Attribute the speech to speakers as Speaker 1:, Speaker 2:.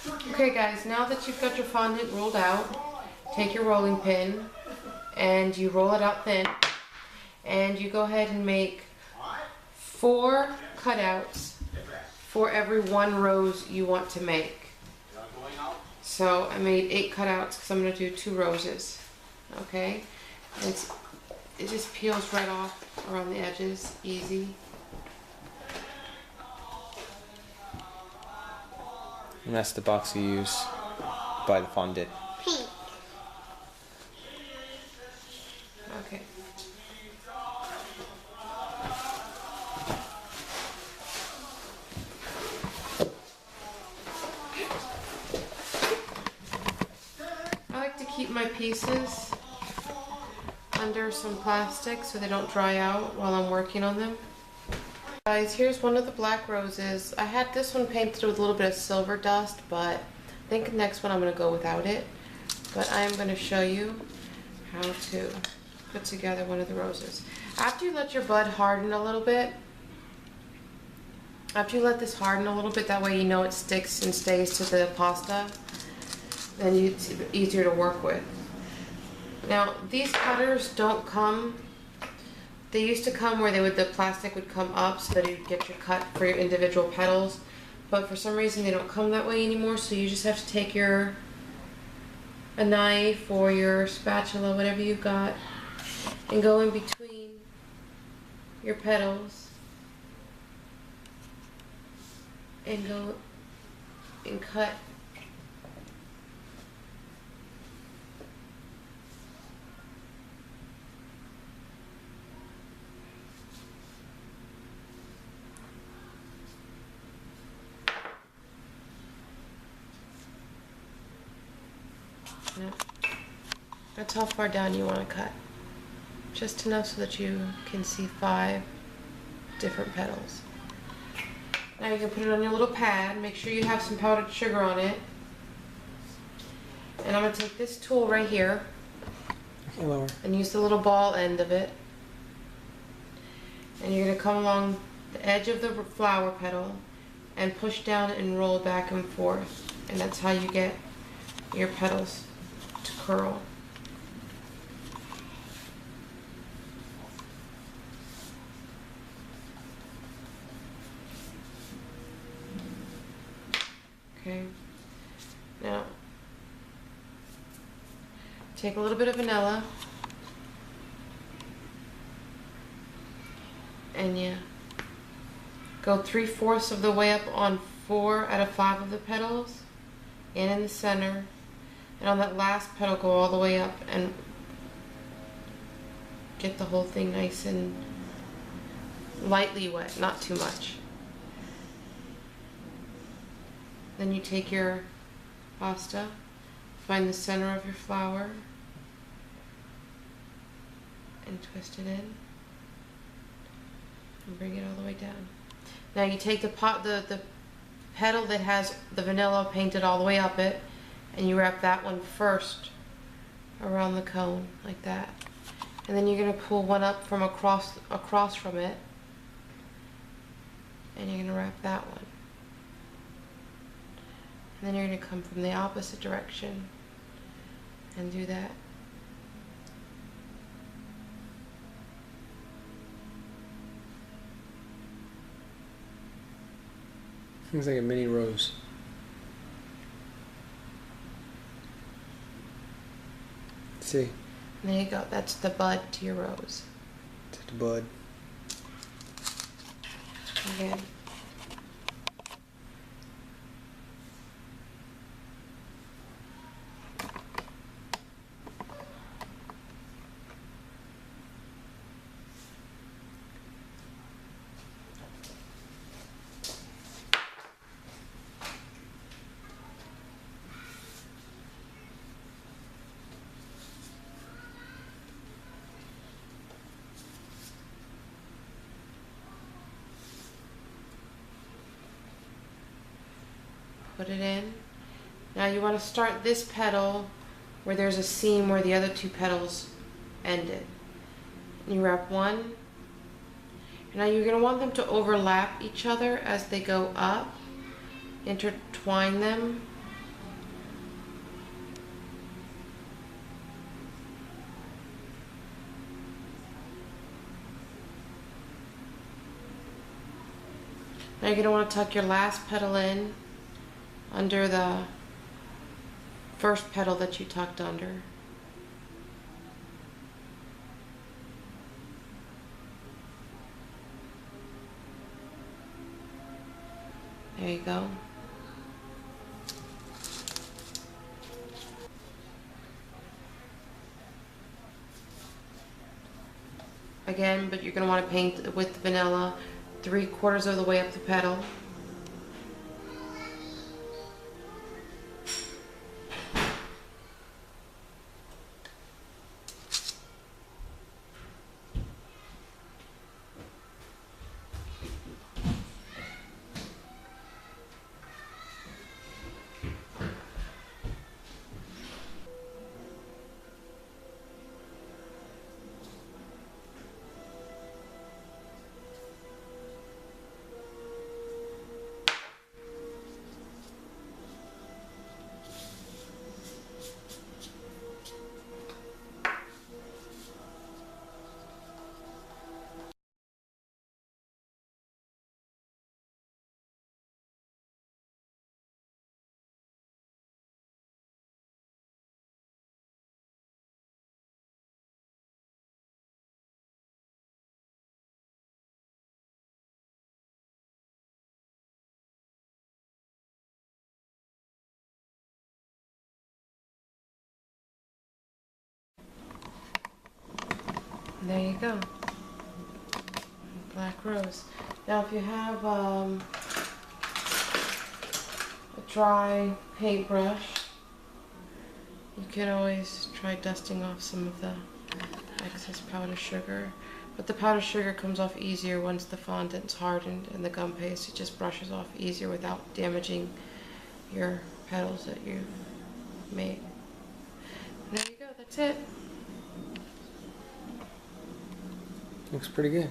Speaker 1: Okay guys, now that you've got your fondant rolled out, take your rolling pin and you roll it out thin, and you go ahead and make 4 cutouts for every 1 rose you want to make. So I made 8 cutouts because I'm going to do 2 roses. Okay? It just peels right off around the edges, easy.
Speaker 2: And that's the box you use by the fondant.
Speaker 3: Pink.
Speaker 1: Okay. I like to keep my pieces under some plastic so they don't dry out while I'm working on them. Guys, here's one of the black roses. I had this one painted with a little bit of silver dust, but I think the next one I'm going to go without it. But I am going to show you how to put together one of the roses. After you let your bud harden a little bit, after you let this harden a little bit, that way you know it sticks and stays to the pasta, then it's easier to work with. Now, these cutters don't come. They used to come where the plastic would come up so that you'd get your cut for your individual petals, but for some reason they don't come that way anymore, so you just have to take a knife or your spatula, whatever you've got, and go in between your petals and go and cut . That's how far down you want to cut. Just enough so that you can see 5 different petals. Now you can put it on your little pad. Make sure you have some powdered sugar on it. And I'm going to take this tool right here and use the little ball end of it. And you're going to come along the edge of the flower petal and push down and roll back and forth. And that's how you get your petals to curl. Okay, now take a little bit of vanilla and you go 3/4 of the way up on 4 out of 5 of the petals, and in the center, and on that last petal go all the way up and get the whole thing nice and lightly wet, not too much. Then you take your pasta, find the center of your flower, and twist it in, and bring it all the way down. Now you take the petal that has the vanilla painted all the way up it, and you wrap that one first around the cone, like that. And then you're going to pull one up from across from it, and you're going to wrap that one. And then you're going to come from the opposite direction and do that.
Speaker 2: Looks like a mini rose. Let's see.
Speaker 1: And there you go. That's the bud to your rose.
Speaker 2: Take the bud.
Speaker 1: Again. Put it in. Now you want to start this petal where there's a seam where the other 2 petals ended. You wrap one. And now you're going to want them to overlap each other as they go up. Intertwine them Now you're going to want to tuck your last petal in under the first petal that you tucked under. There you go. Again, but you're going to want to paint with vanilla 3/4 of the way up the petal. There you go. Black rose. Now if you have a dry paintbrush, you can always try dusting off some of the excess powdered sugar. But the powdered sugar comes off easier once the fondant's hardened, and the gum paste, it just brushes off easier without damaging your petals that you've made. And there you go, that's it.
Speaker 2: Looks pretty good.